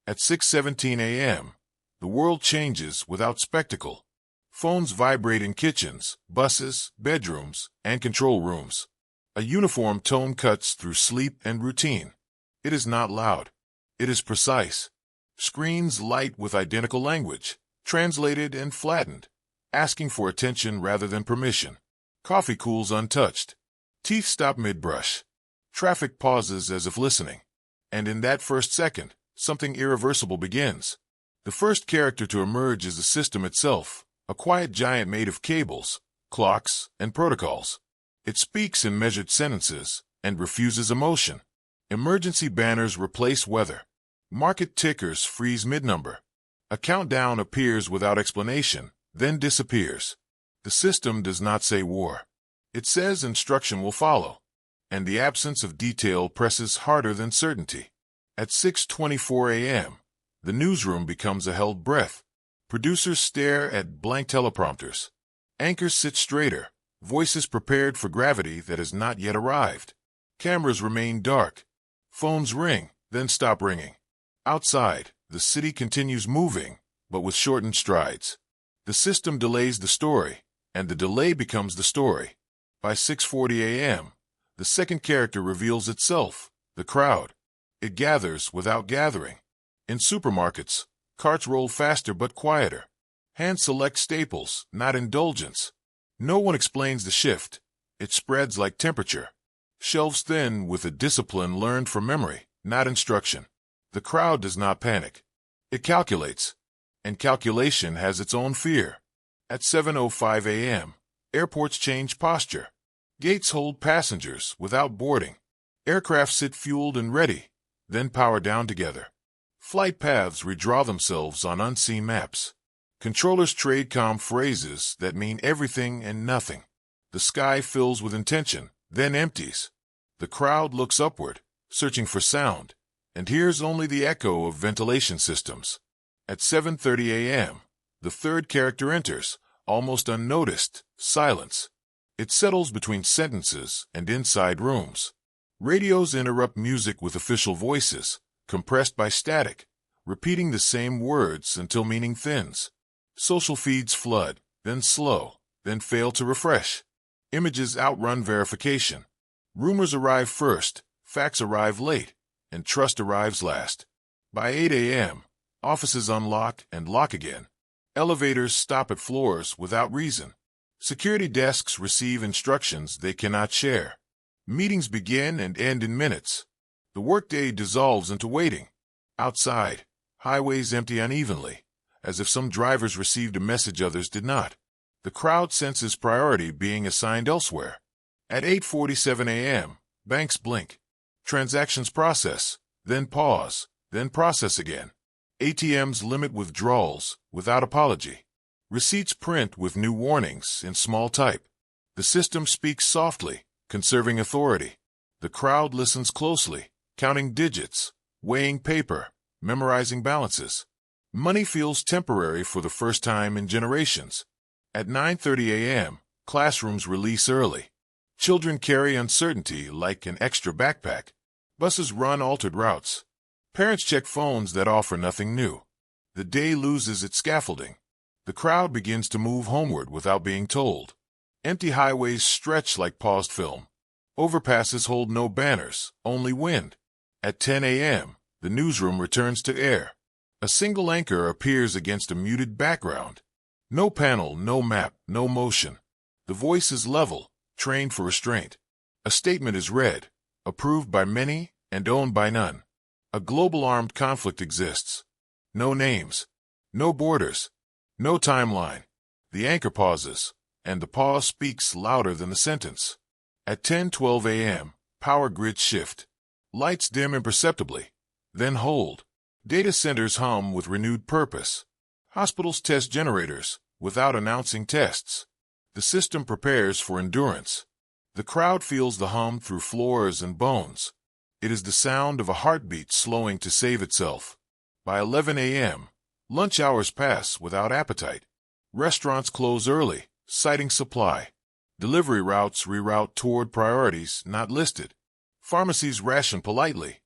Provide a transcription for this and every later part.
At 6:17 a.m., the world changes without spectacle. Phones vibrate in kitchens, buses, bedrooms, and control rooms. A uniform tone cuts through sleep and routine. It is not loud. It is precise. Screens light with identical language, translated and flattened, asking for attention rather than permission. Coffee cools untouched. Teeth stop mid-brush. Traffic pauses as if listening. And in that first second, something irreversible begins. The first character to emerge is the system itself, a quiet giant made of cables, clocks, and protocols. It speaks in measured sentences and refuses emotion. Emergency banners replace weather. Market tickers freeze mid-number. A countdown appears without explanation, then disappears. The system does not say war. It says instruction will follow. And the absence of detail presses harder than certainty. At 6:24 a.m., the newsroom becomes a held breath. Producers stare at blank teleprompters. Anchors sit straighter, voices prepared for gravity that has not yet arrived. Cameras remain dark. Phones ring, then stop ringing. Outside, the city continues moving, but with shortened strides. The system delays the story, and the delay becomes the story. By 6:40 a.m., the second character reveals itself, the crowd. It gathers without gathering. In supermarkets, carts roll faster but quieter. Hands select staples, not indulgence. No one explains the shift. It spreads like temperature. Shelves thin with a discipline learned from memory, not instruction. The crowd does not panic. It calculates. And calculation has its own fear. At 7:05 a.m., airports change posture. Gates hold passengers without boarding. Aircraft sit fueled and ready, then power down together. Flight paths redraw themselves on unseen maps. Controllers trade calm phrases that mean everything and nothing. The sky fills with intention, then empties. The crowd looks upward, searching for sound, and hears only the echo of ventilation systems. At 7:30 a.m., the third character enters, almost unnoticed, silence. It settles between sentences and inside rooms. Radios interrupt music with official voices, compressed by static, repeating the same words until meaning thins. Social feeds flood, then slow, then fail to refresh. Images outrun verification. Rumors arrive first, facts arrive late, and trust arrives last. By 8 a.m., offices unlock and lock again. Elevators stop at floors without reason. Security desks receive instructions they cannot share. Meetings begin and end in minutes. The workday dissolves into waiting. Outside, highways empty unevenly, as if some drivers received a message others did not. The crowd senses priority being assigned elsewhere. At 8:47 a.m., banks blink. Transactions process, then pause, then process again. ATMs limit withdrawals without apology. Receipts print with new warnings in small type. The system speaks softly, conserving authority. The crowd listens closely, counting digits, weighing paper, memorizing balances. Money feels temporary for the first time in generations. At 9:30 a.m., classrooms release early. Children carry uncertainty like an extra backpack. Buses run altered routes. Parents check phones that offer nothing new. The day loses its scaffolding. The crowd begins to move homeward without being told. Empty highways stretch like paused film. Overpasses hold no banners, only wind. At 10 a.m., the newsroom returns to air. A single anchor appears against a muted background. No panel, no map, no motion. The voice is level, trained for restraint. A statement is read, approved by many and owned by none. A global armed conflict exists. No names, no borders, no timeline. The anchor pauses, and the pause speaks louder than the sentence. At 10:12 a.m., power grids shift. Lights dim imperceptibly, then hold. Data centers hum with renewed purpose. Hospitals test generators without announcing tests. The system prepares for endurance. The crowd feels the hum through floors and bones. It is the sound of a heartbeat slowing to save itself. By 11 a.m., lunch hours pass without appetite. Restaurants close early, citing supply. Delivery routes reroute toward priorities not listed. Pharmacies ration politely.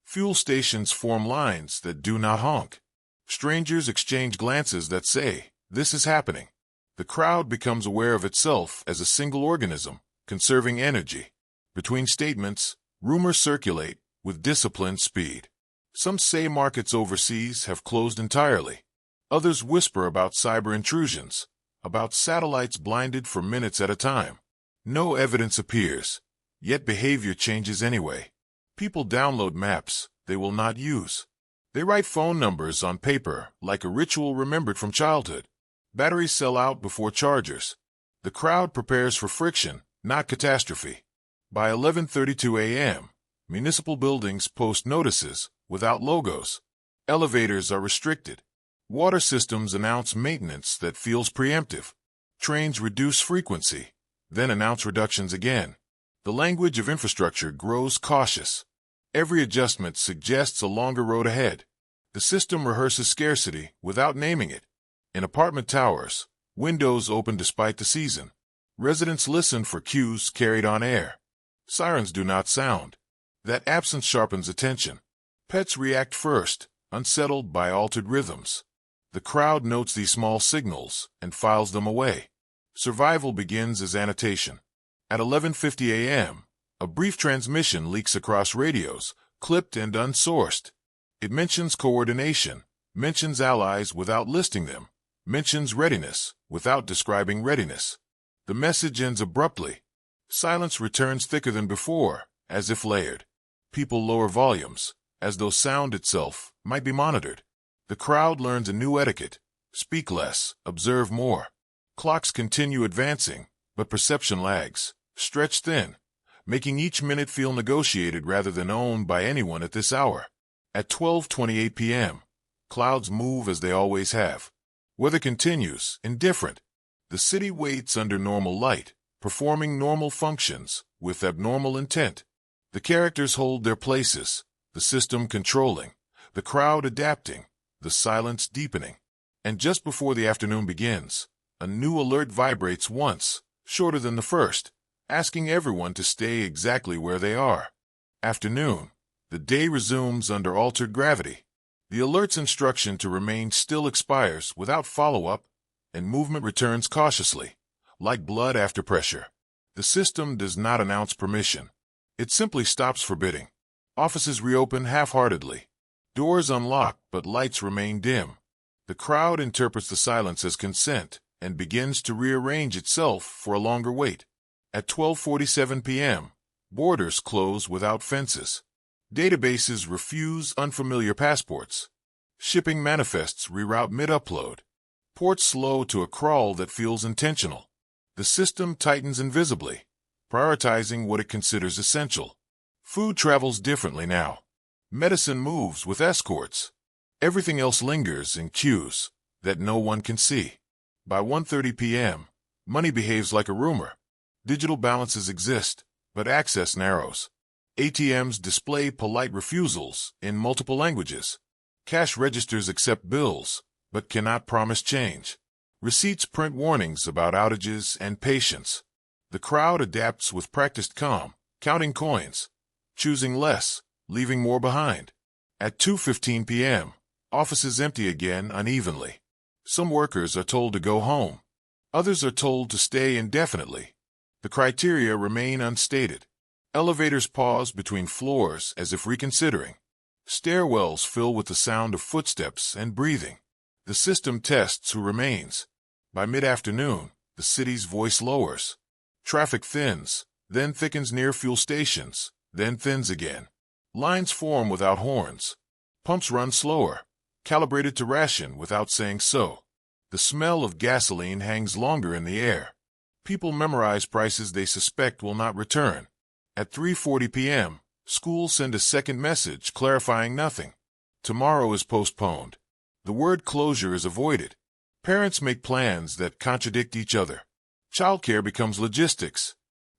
Fuel stations form lines that do not honk. Strangers exchange glances that say, "This is happening." The crowd becomes aware of itself as a single organism, conserving energy. Between statements, rumors circulate with disciplined speed. Some say markets overseas have closed entirely. Others whisper about cyber intrusions, about satellites blinded for minutes at a time. No evidence appears, yet behavior changes anyway. People download maps they will not use. They write phone numbers on paper like a ritual remembered from childhood. Batteries sell out before chargers. The crowd prepares for friction, not catastrophe. By 11:32 a.m., municipal buildings post notices without logos. Elevators are restricted. Water systems announce maintenance that feels preemptive. Trains reduce frequency, then announce reductions again. The language of infrastructure grows cautious. Every adjustment suggests a longer road ahead. The system rehearses scarcity without naming it. In apartment towers, windows open despite the season. Residents listen for cues carried on air. Sirens do not sound. That absence sharpens attention. Pets react first, unsettled by altered rhythms. The crowd notes these small signals and files them away. Survival begins as annotation. At 11:50 a.m., a brief transmission leaks across radios, clipped and unsourced. It mentions coordination, mentions allies without listing them, mentions readiness without describing readiness. The message ends abruptly. Silence returns thicker than before, as if layered. People lower volumes, as though sound itself might be monitored. The crowd learns a new etiquette: speak less, observe more. Clocks continue advancing, but perception lags, stretched thin, making each minute feel negotiated rather than owned by anyone at this hour. At 12:28 p.m., clouds move as they always have. Weather continues, indifferent. The city waits under normal light, performing normal functions with abnormal intent. The characters hold their places, the system controlling, the crowd adapting, the silence deepening. And just before the afternoon begins, a new alert vibrates once, shorter than the first, asking everyone to stay exactly where they are. Afternoon. The day resumes under altered gravity. The alert's instruction to remain still expires without follow-up, and movement returns cautiously, like blood after pressure. The system does not announce permission. It simply stops forbidding. Offices reopen half-heartedly. Doors unlock, but lights remain dim. The crowd interprets the silence as consent and begins to rearrange itself for a longer wait. At 12:47 p.m., borders close without fences. Databases refuse unfamiliar passports. Shipping manifests reroute mid-upload. Ports slow to a crawl that feels intentional. The system tightens invisibly, prioritizing what it considers essential. Food travels differently now. Medicine moves with escorts. Everything else lingers in queues that no one can see. By 1:30 p.m., money behaves like a rumor. Digital balances exist, but access narrows. ATMs display polite refusals in multiple languages. Cash registers accept bills, but cannot promise change. Receipts print warnings about outages and patience. The crowd adapts with practiced calm, counting coins, choosing less, leaving more behind. At 2:15 p.m., offices empty again unevenly. Some workers are told to go home. Others are told to stay indefinitely. The criteria remain unstated. Elevators pause between floors as if reconsidering. Stairwells fill with the sound of footsteps and breathing. The system tests who remains. By mid-afternoon, the city's voice lowers. Traffic thins, then thickens near fuel stations, then thins again. Lines form without horns. Pumps run slower, calibrated to ration without saying so. The smell of gasoline hangs longer in the air. People memorize prices they suspect will not return. At 3:40 p.m., schools send a second message clarifying nothing. Tomorrow is postponed. The word closure is avoided. Parents make plans that contradict each other. Childcare becomes logistics.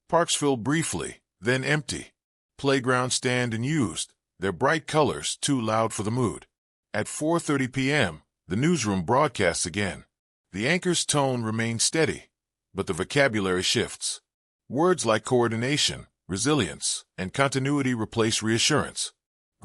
Parks fill briefly, then empty. Playgrounds stand unused, their bright colors too loud for the mood. At 4:30 p.m., the newsroom broadcasts again. The anchor's tone remains steady, but the vocabulary shifts. Words like coordination, resilience, and continuity replace reassurance.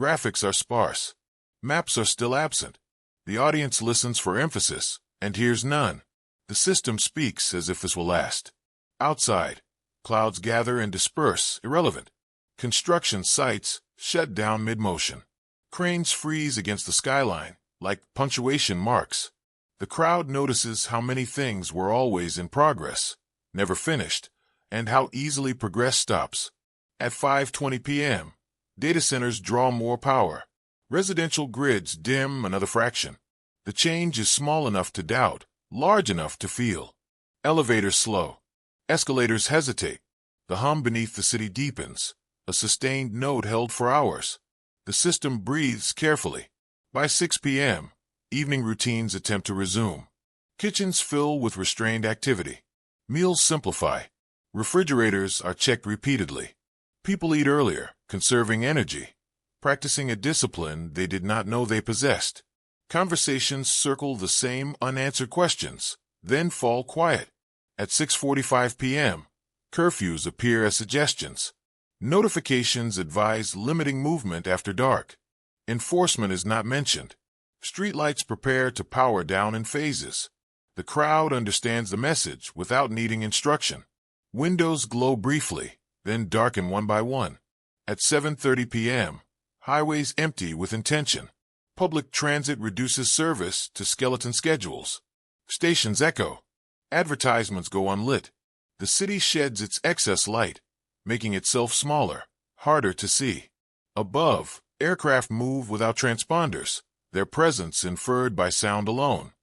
Graphics are sparse. Maps are still absent. The audience listens for emphasis and hears none. The system speaks as if this will last. Outside, clouds gather and disperse, irrelevant. Construction sites shut down mid-motion. Cranes freeze against the skyline, like punctuation marks. The crowd notices how many things were always in progress, never finished, and how easily progress stops. At 5:20 p.m., data centers draw more power. Residential grids dim another fraction. The change is small enough to doubt, large enough to feel. Elevators slow. Escalators hesitate. The hum beneath the city deepens, a sustained note held for hours. The system breathes carefully. By 6 p.m., evening routines attempt to resume. Kitchens fill with restrained activity. Meals simplify. Refrigerators are checked repeatedly. People eat earlier, conserving energy, practicing a discipline they did not know they possessed. Conversations circle the same unanswered questions, then fall quiet. At 6:45 p.m., curfews appear as suggestions. Notifications advise limiting movement after dark. Enforcement is not mentioned. Streetlights prepare to power down in phases. The crowd understands the message without needing instruction. Windows glow briefly, then darken one by one. At 7:30 p.m., highways empty with intention. Public transit reduces service to skeleton schedules. Stations echo. Advertisements go unlit. The city sheds its excess light, making itself smaller, harder to see. Above, aircraft move without transponders, their presence inferred by sound alone.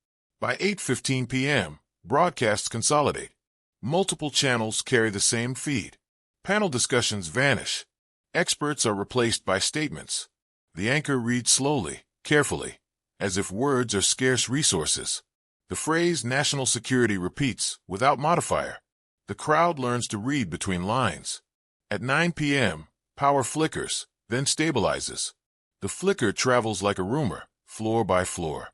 By 8:15 p.m., broadcasts consolidate. Multiple channels carry the same feed. Panel discussions vanish. Experts are replaced by statements. The anchor reads slowly, carefully, as if words are scarce resources. The phrase national security repeats without modifier. The crowd learns to read between lines. At 9 p.m., power flickers, then stabilizes. The flicker travels like a rumor, floor by floor.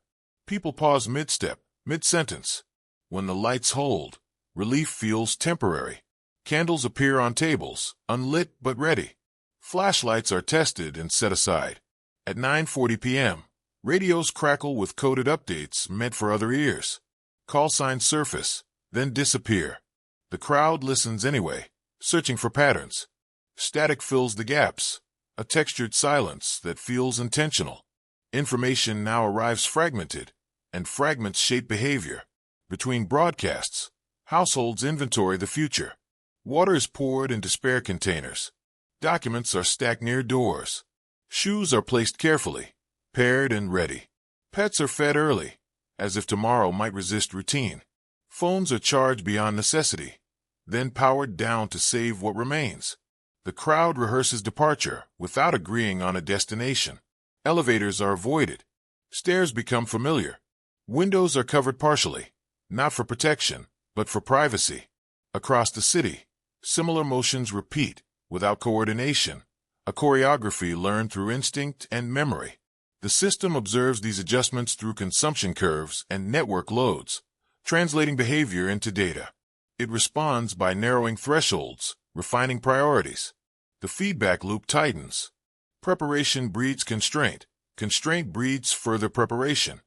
People pause mid-step, mid-sentence. When the lights hold, relief feels temporary. Candles appear on tables, unlit but ready. Flashlights are tested and set aside. At 9:40 p.m., radios crackle with coded updates meant for other ears. Call signs surface, then disappear. The crowd listens anyway, searching for patterns. Static fills the gaps, a textured silence that feels intentional. Information now arrives fragmented, and fragments shape behavior. Between broadcasts, households inventory the future. Water is poured into spare containers. Documents are stacked near doors. Shoes are placed carefully, paired and ready. Pets are fed early, as if tomorrow might resist routine. Phones are charged beyond necessity, then powered down to save what remains. The crowd rehearses departure without agreeing on a destination. Elevators are avoided. Stairs become familiar. Windows are covered partially, not for protection, but for privacy. Across the city, similar motions repeat without coordination, a choreography learned through instinct and memory. The system observes these adjustments through consumption curves and network loads, translating behavior into data. It responds by narrowing thresholds, refining priorities. The feedback loop tightens. Preparation breeds constraint. Constraint breeds further preparation.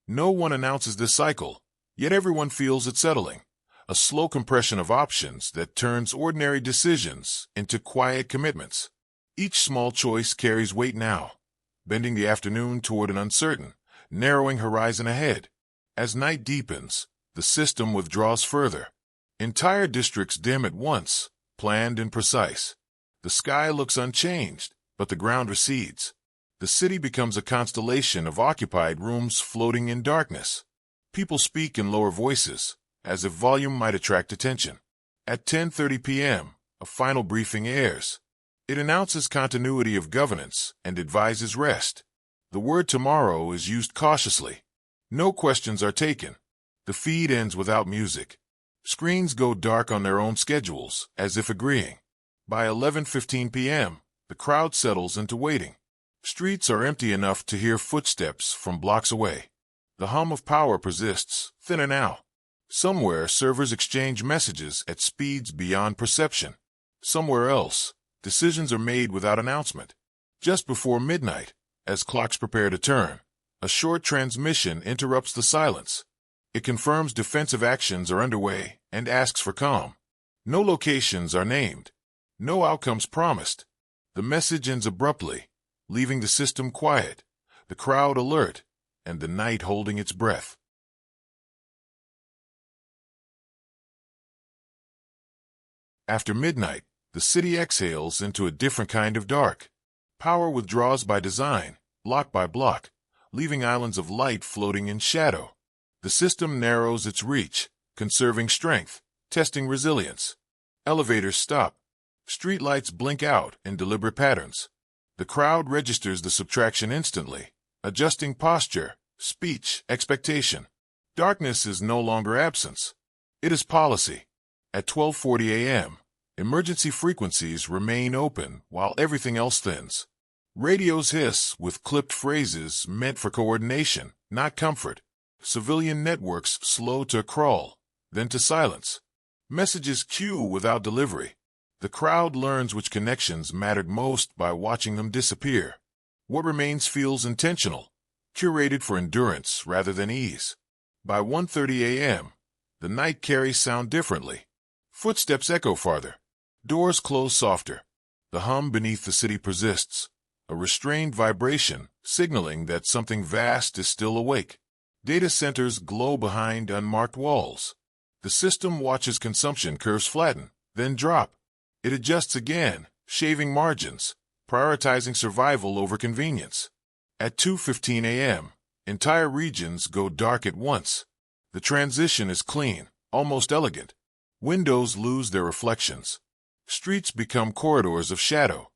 No one announces this cycle, yet everyone feels it settling. A slow compression of options that turns ordinary decisions into quiet commitments. Each small choice carries weight now, bending the afternoon toward an uncertain, narrowing horizon ahead. As night deepens, the system withdraws further. Entire districts dim at once, planned and precise. The sky looks unchanged, but the ground recedes. The city becomes a constellation of occupied rooms floating in darkness. People speak in lower voices, as if volume might attract attention. At 10:30 p.m., a final briefing airs. It announces continuity of governance and advises rest. The word tomorrow is used cautiously. No questions are taken. The feed ends without music. Screens go dark on their own schedules, as if agreeing. By 11:15 p.m., the crowd settles into waiting. Streets are empty enough to hear footsteps from blocks away. The hum of power persists, thinner now. Somewhere, servers exchange messages at speeds beyond perception. Somewhere else, decisions are made without announcement. Just before midnight, as clocks prepare to turn, a short transmission interrupts the silence. It confirms defensive actions are underway and asks for calm. No locations are named. No outcomes promised. The message ends abruptly, leaving the system quiet, the crowd alert, and the night holding its breath. After midnight, the city exhales into a different kind of dark. Power withdraws by design, block by block, leaving islands of light floating in shadow. The system narrows its reach, conserving strength, testing resilience. Elevators stop. Streetlights blink out in deliberate patterns. The crowd registers the subtraction instantly, adjusting posture, speech, expectation. Darkness is no longer absence. It is policy. At 12:40 a.m., emergency frequencies remain open while everything else thins. Radios hiss with clipped phrases meant for coordination, not comfort. Civilian networks slow to crawl, then to silence. Messages queue without delivery. The crowd learns which connections mattered most by watching them disappear. What remains feels intentional, curated for endurance rather than ease. By 1:30 a.m., the night carries sound differently. Footsteps echo farther. Doors close softer. The hum beneath the city persists, a restrained vibration signaling that something vast is still awake. Data centers glow behind unmarked walls. The system watches consumption curves flatten, then drop. It adjusts again, shaving margins, prioritizing survival over convenience. At 2:15 a.m., entire regions go dark at once. The transition is clean, almost elegant. Windows lose their reflections. Streets become corridors of shadow.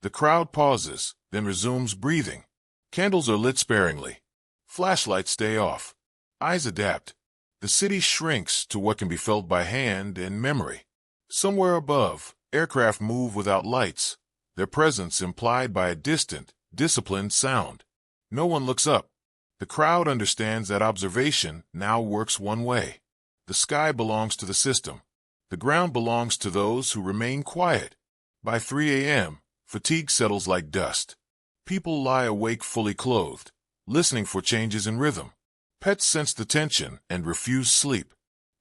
The crowd pauses, then resumes breathing. Candles are lit sparingly. Flashlights stay off. Eyes adapt. The city shrinks to what can be felt by hand and memory. Somewhere above, aircraft move without lights, their presence implied by a distant, disciplined sound. No one looks up. The crowd understands that observation now works one way. The sky belongs to the system. The ground belongs to those who remain quiet. By 3 a.m., fatigue settles like dust. People lie awake fully clothed, listening for changes in rhythm. Pets sense the tension and refuse sleep.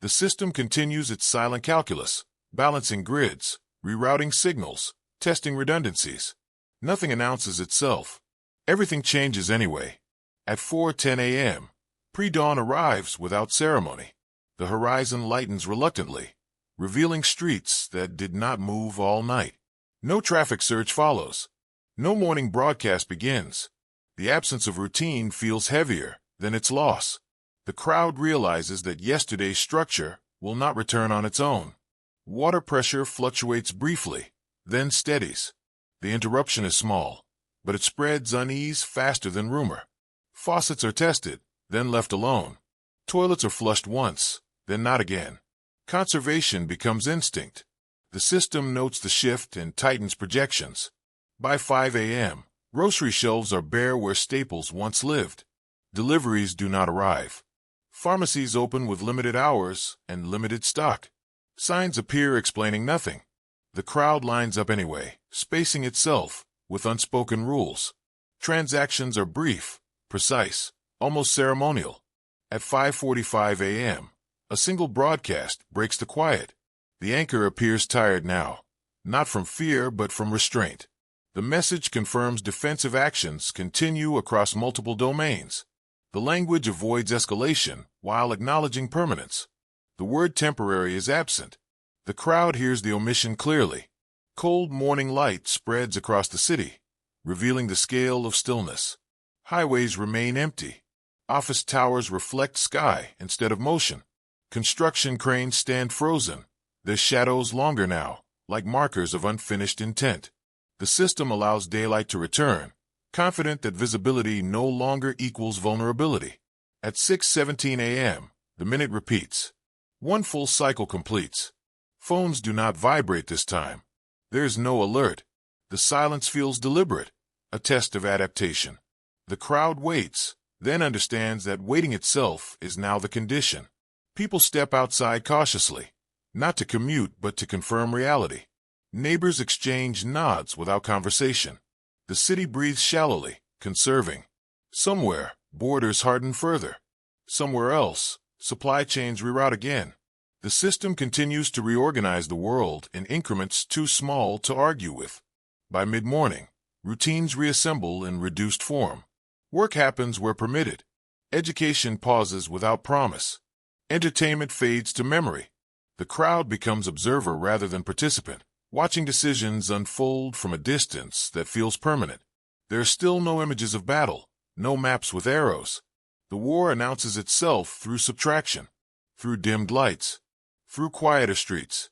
The system continues its silent calculus, balancing grids, rerouting signals, testing redundancies. Nothing announces itself. Everything changes anyway. At 4:10 a.m., pre-dawn arrives without ceremony. The horizon lightens reluctantly, revealing streets that did not move all night. No traffic surge follows. No morning broadcast begins. The absence of routine feels heavier than its loss. The crowd realizes that yesterday's structure will not return on its own. Water pressure fluctuates briefly, then steadies. The interruption is small, but it spreads unease faster than rumor. Faucets are tested, then left alone. Toilets are flushed once, then not again. Conservation becomes instinct. The system notes the shift and tightens projections. By 5 a.m., grocery shelves are bare where staples once lived. Deliveries do not arrive. Pharmacies open with limited hours and limited stock. Signs appear explaining nothing. The crowd lines up anyway, spacing itself with unspoken rules. Transactions are brief, precise, almost ceremonial. At 5:45 a.m., a single broadcast breaks the quiet. The anchor appears tired now, not from fear but from restraint. The message confirms defensive actions continue across multiple domains. The language avoids escalation while acknowledging permanence. The word temporary is absent. The crowd hears the omission clearly. Cold morning light spreads across the city, revealing the scale of stillness. Highways remain empty. Office towers reflect sky instead of motion. Construction cranes stand frozen, their shadows longer now, like markers of unfinished intent. The system allows daylight to return, confident that visibility no longer equals vulnerability. At 6:17 a.m., the minute repeats. One full cycle completes. Phones do not vibrate this time. There is no alert. The silence feels deliberate, a test of adaptation. The crowd waits, then understands that waiting itself is now the condition. People step outside cautiously, not to commute but to confirm reality. Neighbors exchange nods without conversation. The city breathes shallowly, conserving. Somewhere, borders harden further. Somewhere else, supply chains reroute again. The system continues to reorganize the world in increments too small to argue with. By mid-morning, routines reassemble in reduced form. Work happens where permitted. Education pauses without promise. Entertainment fades to memory. The crowd becomes observer rather than participant, watching decisions unfold from a distance that feels permanent. There are still no images of battle, no maps with arrows. The war announces itself through subtraction, through dimmed lights, through quieter streets,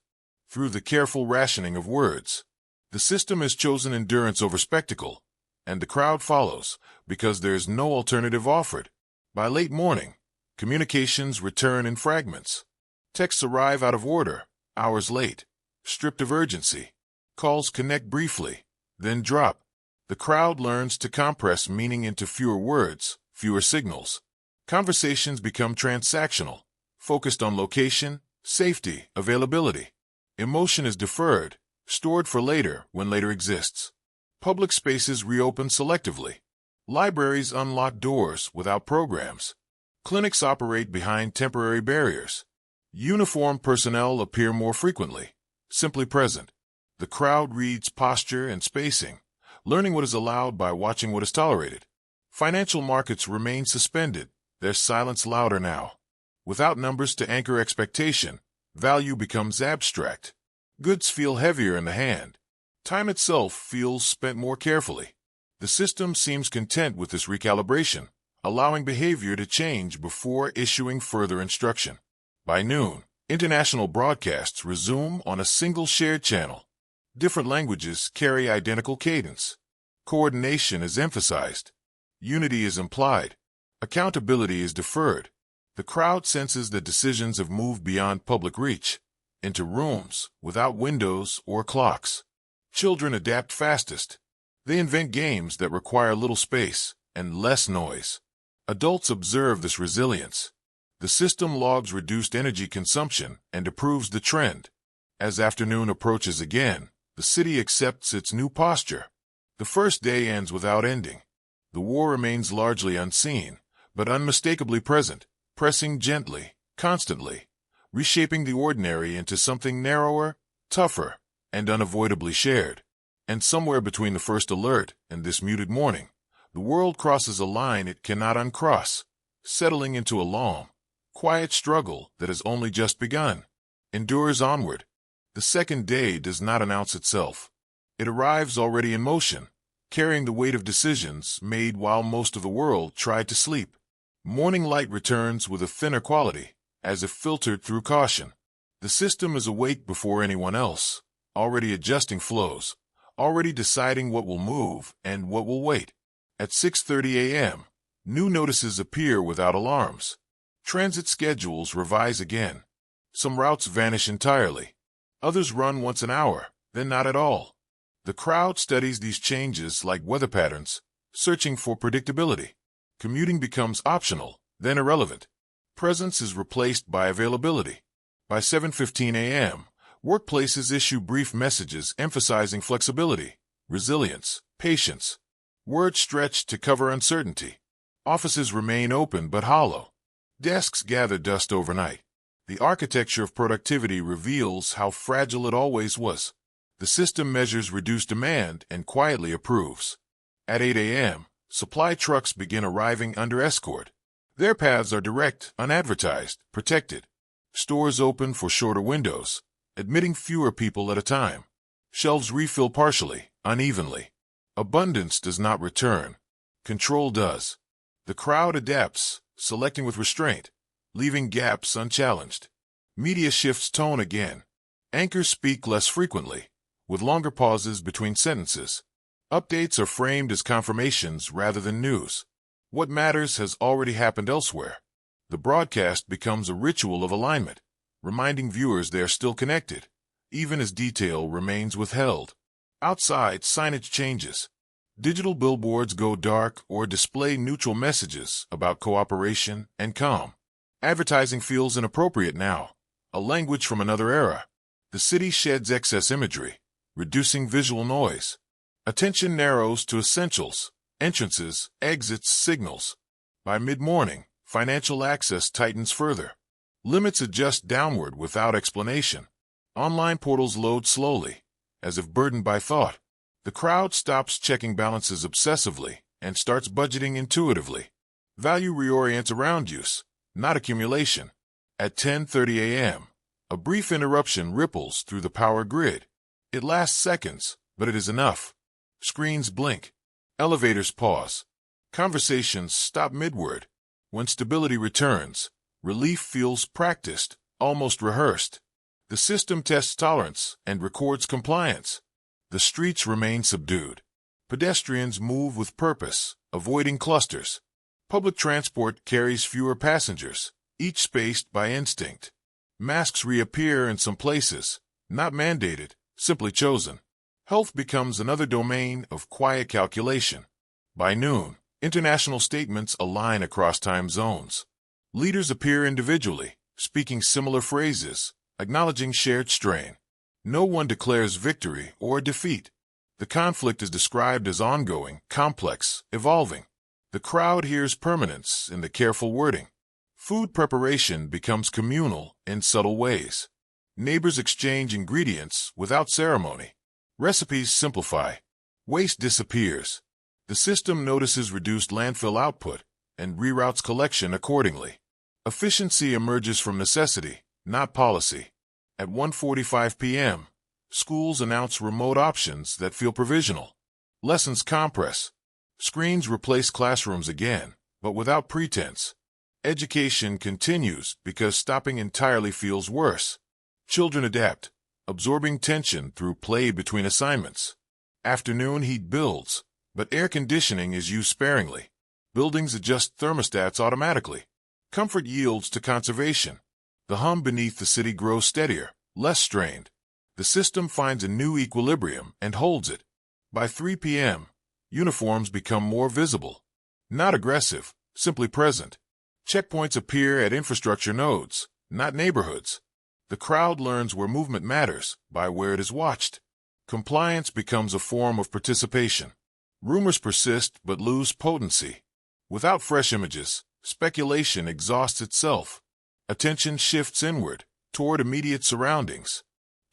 through the careful rationing of words. The system has chosen endurance over spectacle, and the crowd follows because there is no alternative offered. By late morning, communications return in fragments. Texts arrive out of order, hours late, stripped of urgency. Calls connect briefly, then drop. The crowd learns to compress meaning into fewer words, fewer signals. Conversations become transactional, focused on location, safety, availability. Emotion is deferred, stored for later when later exists. Public spaces reopen selectively. Libraries unlock doors without programs. Clinics operate behind temporary barriers. Uniformed personnel appear more frequently, simply present. The crowd reads posture and spacing, learning what is allowed by watching what is tolerated. Financial markets remain suspended, their silence louder now. Without numbers to anchor expectation, value becomes abstract. Goods feel heavier in the hand. Time itself feels spent more carefully. The system seems content with this recalibration, allowing behavior to change before issuing further instruction. By noon, international broadcasts resume on a single shared channel. Different languages carry identical cadence. Coordination is emphasized. Unity is implied. Accountability is deferred. The crowd senses that decisions have moved beyond public reach, into rooms without windows or clocks. Children adapt fastest. They invent games that require little space and less noise. Adults observe this resilience. The system logs reduced energy consumption and approves the trend. As afternoon approaches again, the city accepts its new posture. The first day ends without ending. The war remains largely unseen, but unmistakably present, pressing gently, constantly, reshaping the ordinary into something narrower, tougher, and unavoidably shared. And somewhere between the first alert and this muted morning, the world crosses a line it cannot uncross, settling into a long, quiet struggle that has only just begun. Endures onward. The second day does not announce itself. It arrives already in motion, carrying the weight of decisions made while most of the world tried to sleep. Morning light returns with a thinner quality, as if filtered through caution. The system is awake before anyone else, already adjusting flows, already deciding what will move and what will wait. At 6:30 a.m., new notices appear without alarms. Transit schedules revise again. Some routes vanish entirely. Others run once an hour, then not at all. The crowd studies these changes like weather patterns, searching for predictability. Commuting becomes optional, then irrelevant. Presence is replaced by availability. By 7:15 a.m., workplaces issue brief messages emphasizing flexibility, resilience, patience. Words stretch to cover uncertainty. Offices remain open but hollow. Desks gather dust overnight. The architecture of productivity reveals how fragile it always was. The system measures reduced demand and quietly approves. At 8 a.m., supply trucks begin arriving under escort. Their paths are direct, unadvertised, protected. Stores open for shorter windows, admitting fewer people at a time. Shelves refill partially, unevenly. Abundance does not return. Control does. The crowd adapts, selecting with restraint, leaving gaps unchallenged. Media shifts tone again. Anchors speak less frequently, with longer pauses between sentences. Updates are framed as confirmations rather than news. What matters has already happened elsewhere. The broadcast becomes a ritual of alignment, reminding viewers they are still connected, even as detail remains withheld. Outside, signage changes. Digital billboards go dark or display neutral messages about cooperation and calm. Advertising feels inappropriate now, a language from another era. The city sheds excess imagery, reducing visual noise. Attention narrows to essentials, entrances, exits, signals. By mid-morning, financial access tightens further. Limits adjust downward without explanation. Online portals load slowly, as if burdened by thought. The crowd stops checking balances obsessively and starts budgeting intuitively. Value reorients around use, not accumulation. At 10:30 a.m., a brief interruption ripples through the power grid. It lasts seconds, but it is enough. Screens blink. Elevators pause. Conversations stop midword. When stability returns, relief feels practiced, almost rehearsed. The system tests tolerance and records compliance. The streets remain subdued. Pedestrians move with purpose, avoiding clusters. Public transport carries fewer passengers, each spaced by instinct. Masks reappear in some places, not mandated, simply chosen. Health becomes another domain of quiet calculation. By noon, international statements align across time zones. Leaders appear individually, speaking similar phrases, acknowledging shared strain. No one declares victory or defeat. The conflict is described as ongoing, complex, evolving. The crowd hears permanence in the careful wording. Food preparation becomes communal in subtle ways. Neighbors exchange ingredients without ceremony. Recipes simplify. Waste disappears. The system notices reduced landfill output and reroutes collection accordingly. Efficiency emerges from necessity, not policy. At 1:45 p.m., schools announce remote options that feel provisional. Lessons compress. Screens replace classrooms again, but without pretense. Education continues because stopping entirely feels worse. Children adapt, absorbing tension through play between assignments. Afternoon heat builds, but air conditioning is used sparingly. Buildings adjust thermostats automatically. Comfort yields to conservation. The hum beneath the city grows steadier, less strained. The system finds a new equilibrium and holds it. By 3 p.m., uniforms become more visible. Not aggressive, simply present. Checkpoints appear at infrastructure nodes, not neighborhoods. The crowd learns where movement matters by where it is watched. Compliance becomes a form of participation. Rumors persist but lose potency. Without fresh images, speculation exhausts itself. Attention shifts inward, toward immediate surroundings.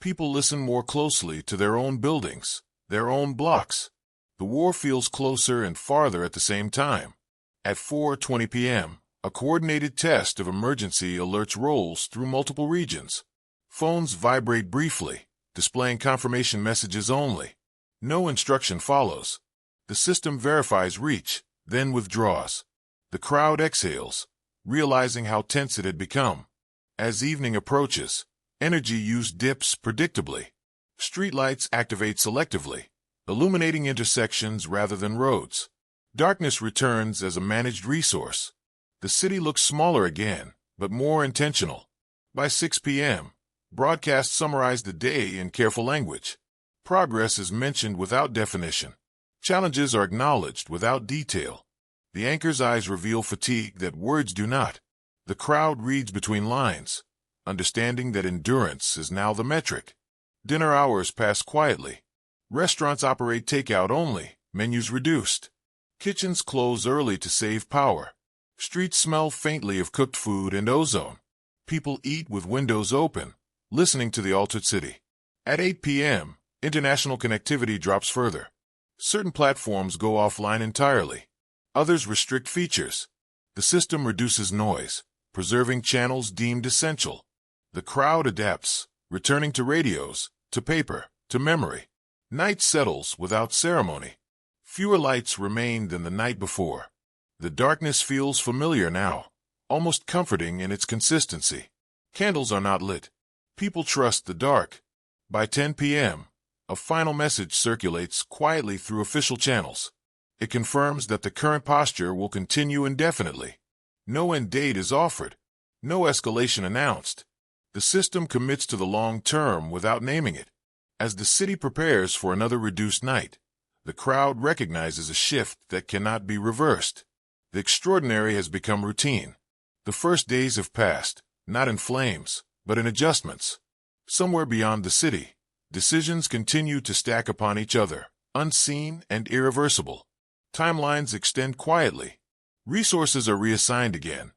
People listen more closely to their own buildings, their own blocks. The war feels closer and farther at the same time. At 4:20 p.m., a coordinated test of emergency alerts rolls through multiple regions. Phones vibrate briefly, displaying confirmation messages only. No instruction follows. The system verifies reach, then withdraws. The crowd exhales, realizing how tense it had become. As evening approaches, energy use dips predictably. Streetlights activate selectively, illuminating intersections rather than roads. Darkness returns as a managed resource. The city looks smaller again, but more intentional. By 6 p.m., broadcasts summarize the day in careful language. Progress is mentioned without definition. Challenges are acknowledged without detail. The anchor's eyes reveal fatigue that words do not. The crowd reads between lines, understanding that endurance is now the metric. Dinner hours pass quietly. Restaurants operate takeout only, menus reduced. Kitchens close early to save power. Streets smell faintly of cooked food and ozone. People eat with windows open, listening to the altered city. At 8 p.m., international connectivity drops further. Certain platforms go offline entirely. Others restrict features. The system reduces noise, preserving channels deemed essential. The crowd adapts, returning to radios, to paper, to memory. Night settles without ceremony. Fewer lights remain than the night before. The darkness feels familiar now, almost comforting in its consistency. Candles are not lit. People trust the dark. By 10 p.m., a final message circulates quietly through official channels. It confirms that the current posture will continue indefinitely. No end date is offered. No escalation announced. The system commits to the long term without naming it. As the city prepares for another reduced night, the crowd recognizes a shift that cannot be reversed. The extraordinary has become routine. The first days have passed, not in flames, but in adjustments. Somewhere beyond the city, decisions continue to stack upon each other, unseen and irreversible. Timelines extend quietly. Resources are reassigned again.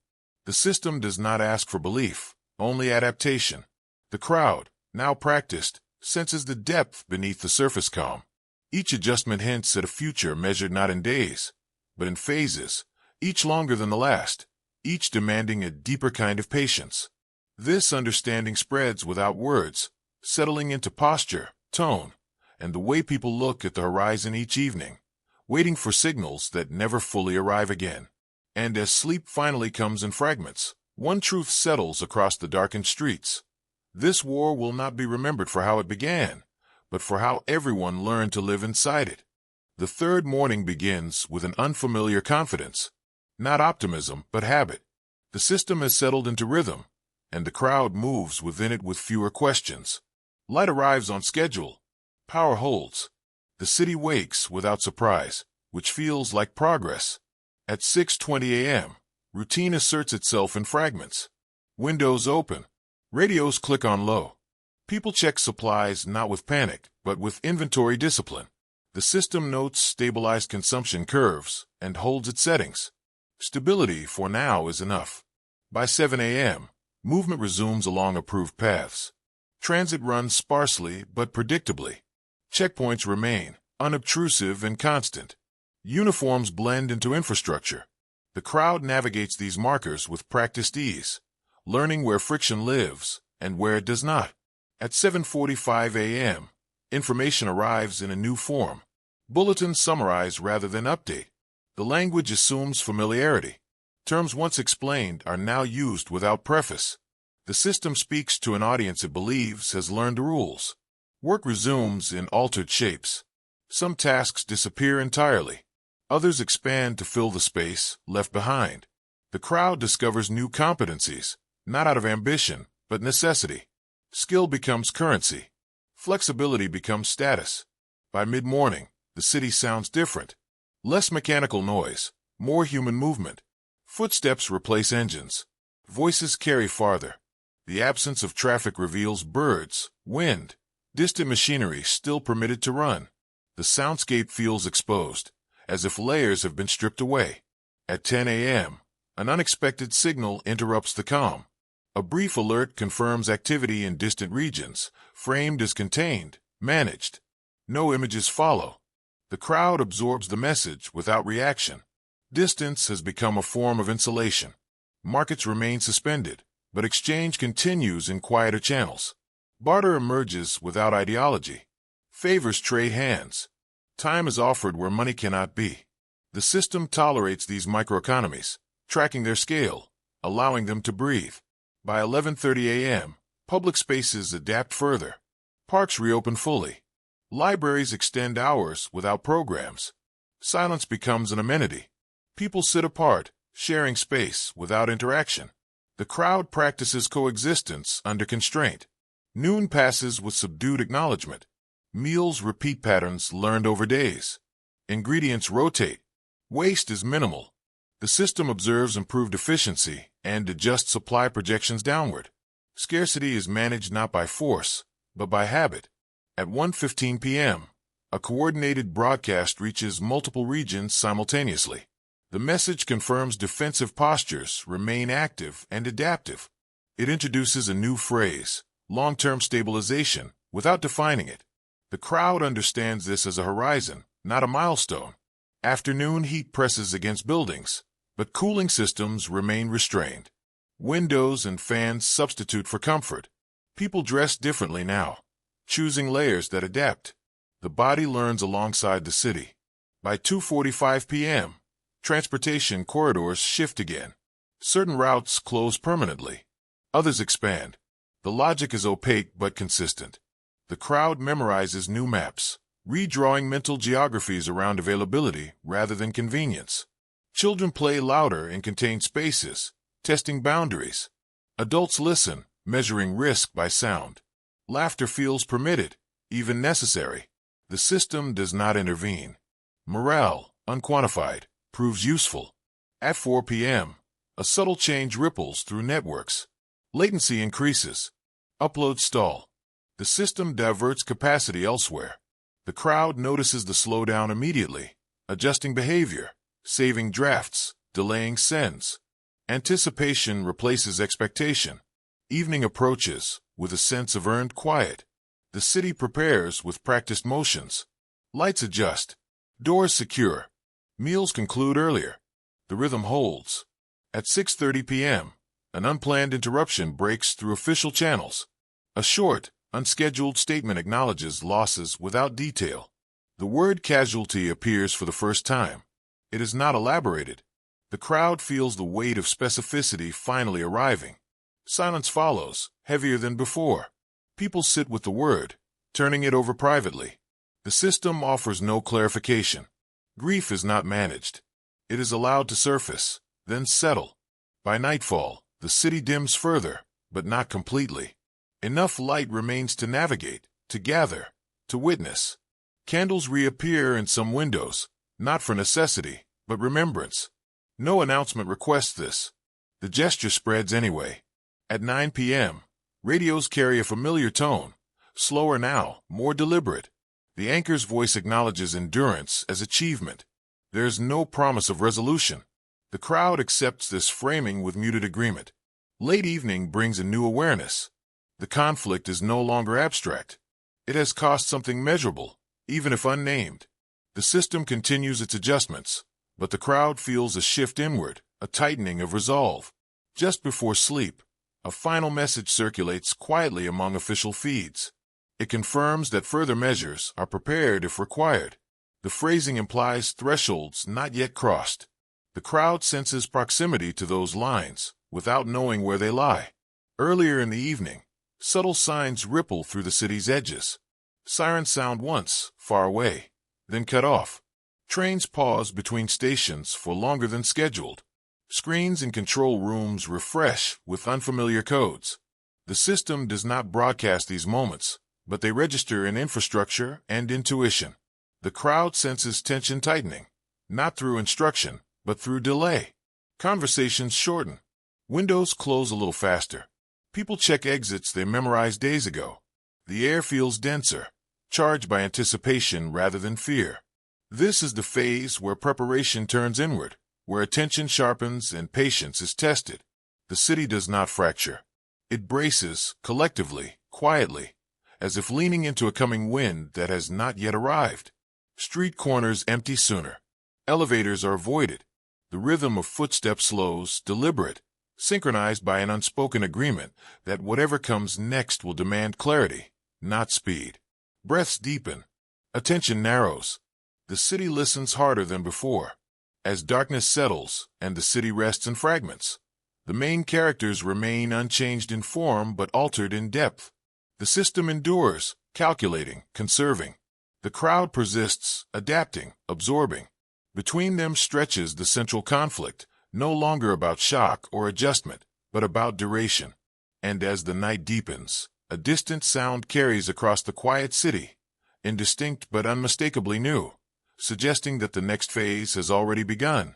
The system does not ask for belief, only adaptation. The crowd, now practiced, senses the depth beneath the surface calm. Each adjustment hints at a future measured not in days, but in phases, each longer than the last, each demanding a deeper kind of patience. This understanding spreads without words, settling into posture, tone, and the way people look at the horizon each evening, waiting for signals that never fully arrive again. And as sleep finally comes in fragments, one truth settles across the darkened streets. This war will not be remembered for how it began, but for how everyone learned to live inside it. The third morning begins with an unfamiliar confidence. Not optimism, but habit. The system has settled into rhythm, and the crowd moves within it with fewer questions. Light arrives on schedule. Power holds. The city wakes without surprise, which feels like progress. At 6:20 a.m., routine asserts itself in fragments. Windows open. Radios click on low. People check supplies not with panic, but with inventory discipline. The system notes stabilized consumption curves and holds its settings. Stability for now is enough. By 7 a.m., movement resumes along approved paths. Transit runs sparsely but predictably. Checkpoints remain, unobtrusive and constant. Uniforms blend into infrastructure. The crowd navigates these markers with practiced ease, learning where friction lives and where it does not. At 7:45 a.m., information arrives in a new form. Bulletins summarize rather than update. The language assumes familiarity. Terms once explained are now used without preface. The system speaks to an audience it believes has learned the rules. Work resumes in altered shapes. Some tasks disappear entirely. Others expand to fill the space left behind. The crowd discovers new competencies, not out of ambition, but necessity. Skill becomes currency. Flexibility becomes status. By mid-morning, the city sounds different. Less mechanical noise, more human movement. Footsteps replace engines. Voices carry farther. The absence of traffic reveals birds, wind, distant machinery still permitted to run. The soundscape feels exposed, as if layers have been stripped away. At 10 a.m., an unexpected signal interrupts the calm. A brief alert confirms activity in distant regions, framed as contained, managed. No images follow. The crowd absorbs the message without reaction. Distance has become a form of insulation. Markets remain suspended, but exchange continues in quieter channels. Barter emerges without ideology. Favors trade hands. Time is offered where money cannot be. The system tolerates these microeconomies, tracking their scale, allowing them to breathe. By 11:30 a.m., public spaces adapt further. Parks reopen fully. Libraries extend hours without programs. Silence becomes an amenity. People sit apart, sharing space without interaction. The crowd practices coexistence under constraint. Noon passes with subdued acknowledgement. Meals repeat patterns learned over days. Ingredients rotate. Waste is minimal. The system observes improved efficiency and adjusts supply projections downward. Scarcity is managed not by force, but by habit. At 1:15 p.m., a coordinated broadcast reaches multiple regions simultaneously. The message confirms defensive postures remain active and adaptive. It introduces a new phrase, long-term stabilization, without defining it. The crowd understands this as a horizon, not a milestone. Afternoon heat presses against buildings, but cooling systems remain restrained. Windows and fans substitute for comfort. People dress differently now, choosing layers that adapt. The body learns alongside the city. By 2:45 p.m., transportation corridors shift again. Certain routes close permanently. Others expand. The logic is opaque but consistent. The crowd memorizes new maps, redrawing mental geographies around availability rather than convenience. Children play louder in contained spaces, testing boundaries. Adults listen, measuring risk by sound. Laughter feels permitted, even necessary. The system does not intervene. Morale, unquantified, proves useful. At 4 p.m., a subtle change ripples through networks. Latency increases. Uploads stall. The system diverts capacity elsewhere. The crowd notices the slowdown immediately, adjusting behavior, saving drafts, delaying sends. Anticipation replaces expectation. Evening approaches with a sense of earned quiet. The city prepares with practiced motions. Lights adjust. Doors secure. Meals conclude earlier. The rhythm holds. At 6:30 p.m., an unplanned interruption breaks through official channels. A short, unscheduled statement acknowledges losses without detail. The word casualty appears for the first time. It is not elaborated. The crowd feels the weight of specificity finally arriving. Silence follows, heavier than before. People sit with the word, turning it over privately. The system offers no clarification. Grief is not managed. It is allowed to surface, then settle. By nightfall, the city dims further, but not completely. Enough light remains to navigate, to gather, to witness. Candles reappear in some windows, not for necessity, but remembrance. No announcement requests this. The gesture spreads anyway. At 9 p.m., radios carry a familiar tone, slower now, more deliberate. The anchor's voice acknowledges endurance as achievement. There is no promise of resolution. The crowd accepts this framing with muted agreement. Late evening brings a new awareness. The conflict is no longer abstract. It has cost something measurable, even if unnamed. The system continues its adjustments, but the crowd feels a shift inward, a tightening of resolve. Just before sleep, a final message circulates quietly among official feeds. It confirms that further measures are prepared if required. The phrasing implies thresholds not yet crossed. The crowd senses proximity to those lines, without knowing where they lie. Earlier in the evening, subtle signs ripple through the city's edges. Sirens sound once, far away, then cut off. Trains pause between stations for longer than scheduled. Screens in control rooms refresh with unfamiliar codes. The system does not broadcast these moments, but they register in infrastructure and intuition. The crowd senses tension tightening, not through instruction, but through delay. Conversations shorten. Windows close a little faster. People check exits they memorized days ago. The air feels denser, charged by anticipation rather than fear. This is the phase where preparation turns inward, where attention sharpens and patience is tested. The city does not fracture. It braces, collectively, quietly, as if leaning into a coming wind that has not yet arrived. Street corners empty sooner. Elevators are avoided. The rhythm of footsteps slows, deliberate, synchronized by an unspoken agreement that whatever comes next will demand clarity, not speed. Breaths deepen. Attention narrows. The city listens harder than before. As darkness settles and the city rests in fragments, the main characters remain unchanged in form but altered in depth. The system endures, calculating, conserving. The crowd persists, adapting, absorbing. Between them stretches the central conflict, no longer about shock or adjustment, but about duration. And as the night deepens, a distant sound carries across the quiet city, indistinct but unmistakably new, suggesting that the next phase has already begun.